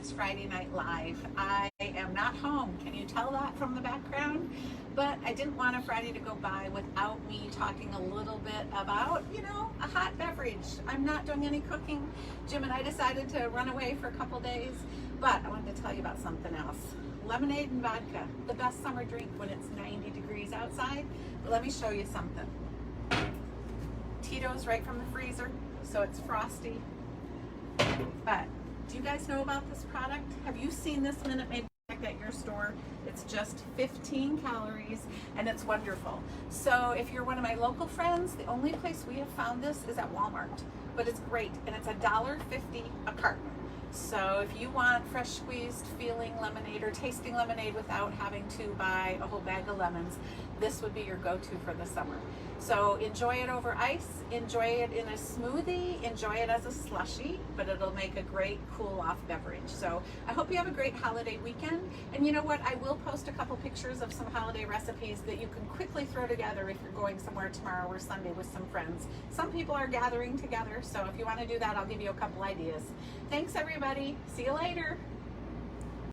It's Friday Night Live. I am not home. Can you tell that from the background? But I didn't want a Friday to go by without me talking a little bit about, a hot beverage. I'm not doing any cooking. Jim and I decided to run away for a couple days, but I wanted to tell you about something else. Lemonade and vodka, the best summer drink when it's 90 degrees outside. But let me show you something. Tito's right from the freezer, so it's frosty. But do you guys know about this product? Have you seen this Minute Maid product at your store? It's just 15 calories and it's wonderful. So if you're one of my local friends, the only place we have found this is at Walmart, but it's great and it's $1.50 a carton. So if you want fresh squeezed feeling lemonade or tasting lemonade without having to buy a whole bag of lemons, this would be your go-to for the summer. So enjoy it over ice, enjoy it in a smoothie, enjoy it as a slushie, but it'll make a great cool-off beverage. So I hope you have a great holiday weekend. And you know what? I will post a couple pictures of some holiday recipes that you can quickly throw together if you're going somewhere tomorrow or Sunday with some friends. Some people are gathering together, so if you want to do that, I'll give you a couple ideas. Thanks, everybody. See you later.